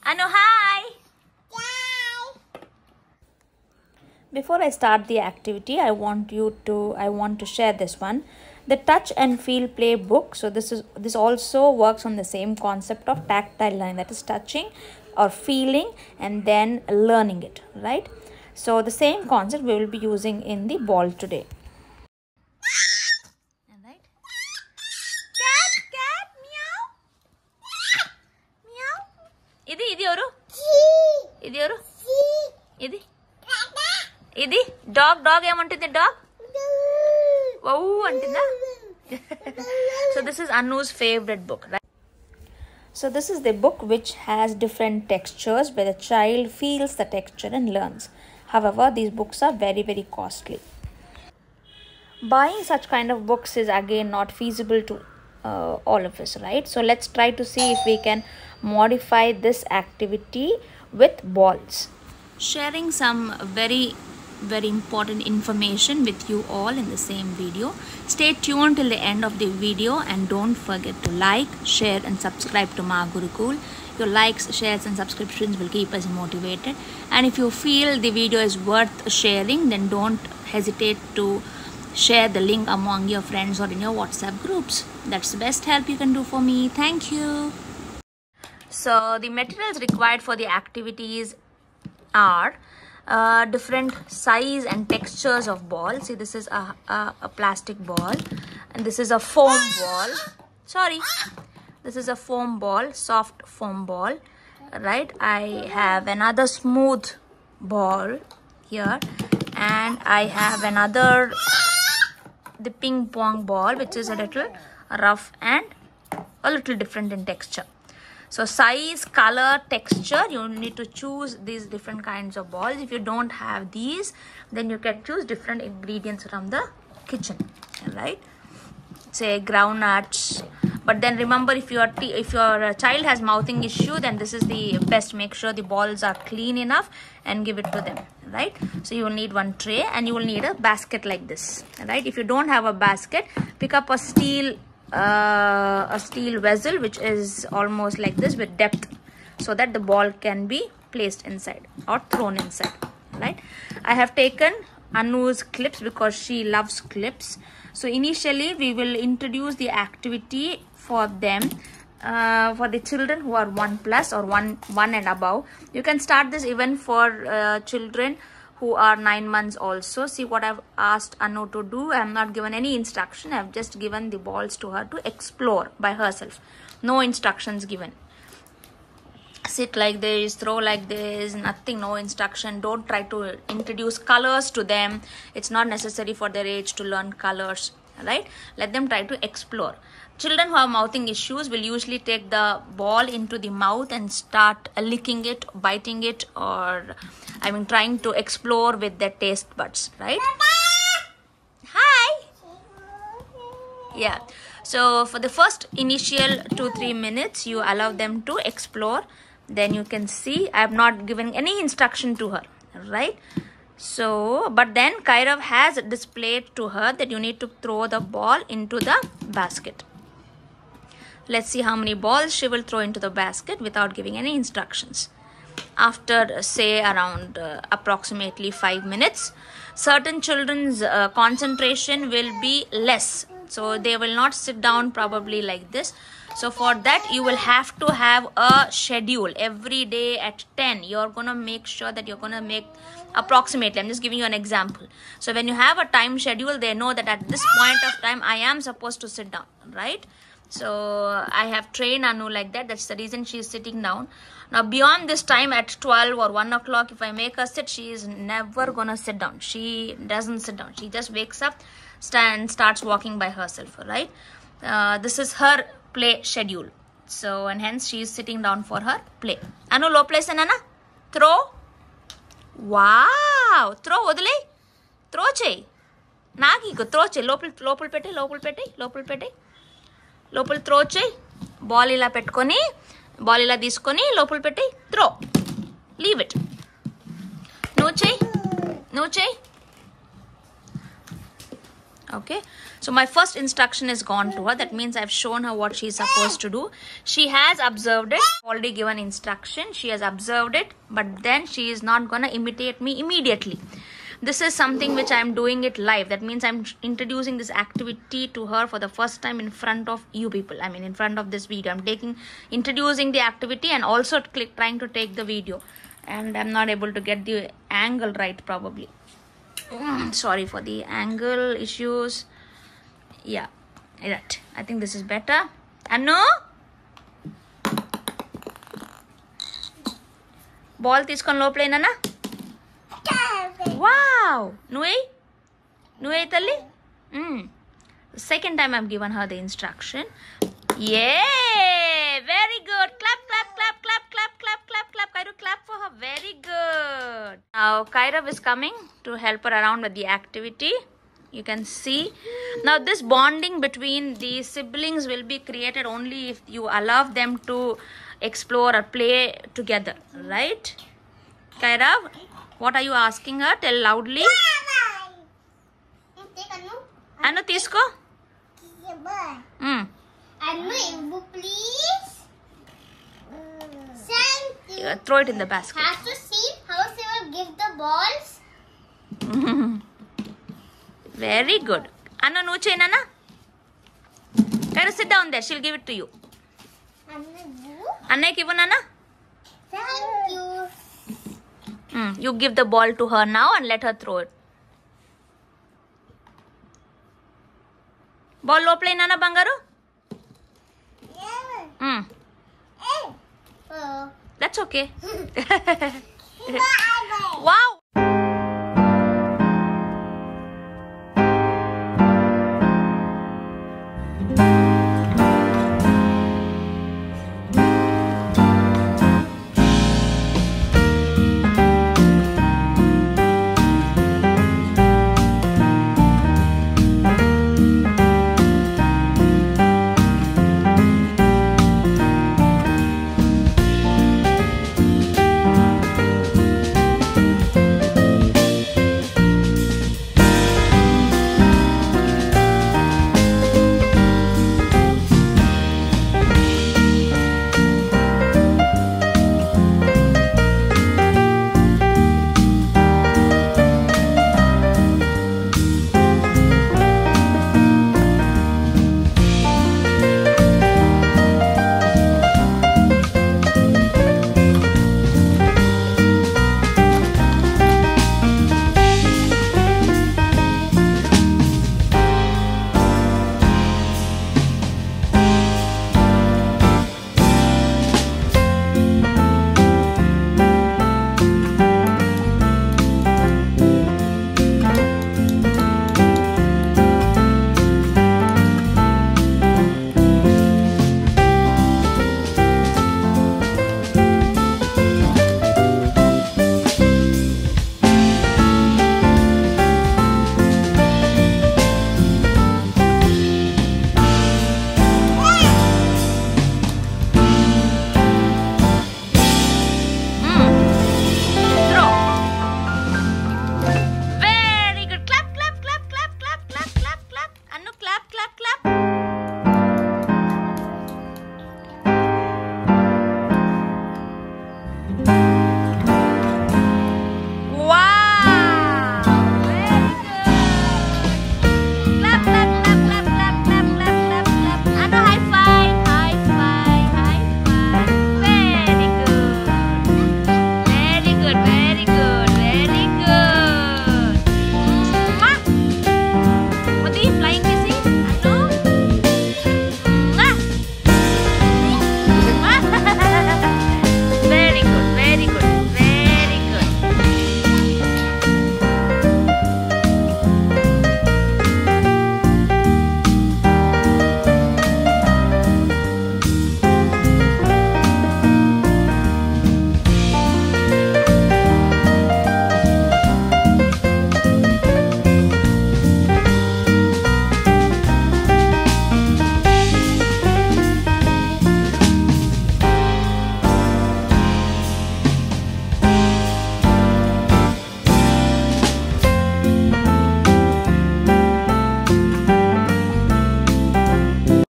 Anu, hi! Before I start the activity, I want to share this one. The touch and feel play book. So this also works on the same concept of tactile learning, that is touching or feeling and then learning it, right? So the same concept we will be using in the ball today. Right? Cat, meow. Meow. Idi oru. Idi oru. Idi. Idi dog emantundi dog. Wow antinda. So this is Anu's favorite book, right? So this is the book which has different textures where the child feels the texture and learns. However, these books are very, very costly. Buying such kind of books is again not feasible to all of us, right? So let's try to see if we can modify this activity with balls. Sharing some very important information with you all in the same video. Stay tuned till the end of the video and don't forget to like, share and subscribe to Ma Gurukul. Your likes, shares and subscriptions will keep us motivated, and if you feel the video is worth sharing, then don't hesitate to share the link among your friends or in your WhatsApp groups. That's the best help you can do for me. Thank you. So the materials required for the activities are different size and textures of ball. See, this is a plastic ball and this is a foam ball. Sorry, this is a foam ball, soft foam ball, right? I have another smooth ball here and I have another the ping pong ball which is a little rough and a little different in texture. So size, color, texture, you need to choose these different kinds of balls. If you don't have these, then you can choose different ingredients from the kitchen, right? Say groundnuts. But then remember, if your child has mouthing issue, then this is the best. Make sure the balls are clean enough and give it to them, right? So you will need one tray and you will need a basket like this, right? If you don't have a basket, pick up a steel vessel which is almost like this with depth, so that the ball can be placed inside or thrown inside, right? I have taken Anu's clips because she loves clips. So initially we will introduce the activity for them, for the children who are 1+ or one and above. You can start this even for children who are 9 months also. See what I've asked Anu to do. I have not given any instruction. I have just given the balls to her to explore by herself. No instructions given. Sit like this, throw like this, nothing, no instruction. Don't try to introduce colors to them. It's not necessary for their age to learn colors, right? Let them try to explore. Children who have mouthing issues will usually take the ball into the mouth and start licking it, biting it, or trying to explore with their taste buds, right? Hi! Yeah. So for the first initial 2-3 minutes, you allow them to explore. Then you can see I have not given any instruction to her, right? So, but then Kairav has displayed to her that you need to throw the ball into the basket. Let's see how many balls she will throw into the basket without giving any instructions. After say around approximately 5 minutes, certain children's concentration will be less. So they will not sit down probably like this. So for that you will have to have a schedule. Every day at 10 you're going to make sure that you're going to make approximately, I'm just giving you an example. So when you have a time schedule, they know that at this point of time I am supposed to sit down, right? So I have trained Anu like that. That's the reason she is sitting down. Now beyond this time at 12 or 1 o'clock, if I make her sit, she is never gonna sit down. She doesn't sit down. She just wakes up, starts walking by herself, right? This is her play schedule. So, and hence she is sitting down for her play. Anu, low place and Anna? Throw. Wow. Throw, odile. Throw chey. Nagi ko throw chey. Lopul pete. లోపల throw చేయి. Ball ఇలా పెట్టుకొని ball ఇలా తీసుకొని లోపల పెట్టి throw. Leave it. నువ్వు చేయి. Okay, so my first instruction is gone to her. That means I've shown her what she's supposed to do. She has observed it. Already given instruction. She has observed it, but then she is not gonna imitate me immediately. This is something which I'm doing it live. That means I'm introducing this activity to her for the first time in front of you people. I mean, in front of this video. I'm introducing the activity and also trying to take the video. And I'm not able to get the angle right probably. Sorry for the angle issues. Yeah, right. I think this is better. Anu? Ball తీసుకొని లోపలేనా? Wow! Nuei talli? Second time I've given her the instruction. Yay! Very good. Clap, clap, clap, clap, clap, clap, clap, clap. Kairav, clap for her. Very good. Now Kairav is coming to help her around with the activity. You can see. Now this bonding between the siblings will be created only if you allow them to explore or play together. Right? Kairav, what are you asking her? Tell loudly. Anu, తీసుకో. Anu, please. Thank you. Throw it in the basket. Have to see how she will give the balls. Very good. Anu, నువ్వు చేయనా? Kairav, sit down there. She'll give it to you. అన్నయ్యకి ఇవ్వు నాన్న. Thank you. You give the ball to her now and let her throw it. Ball లోపలే నాన్న బంగారు. That's okay. Wow.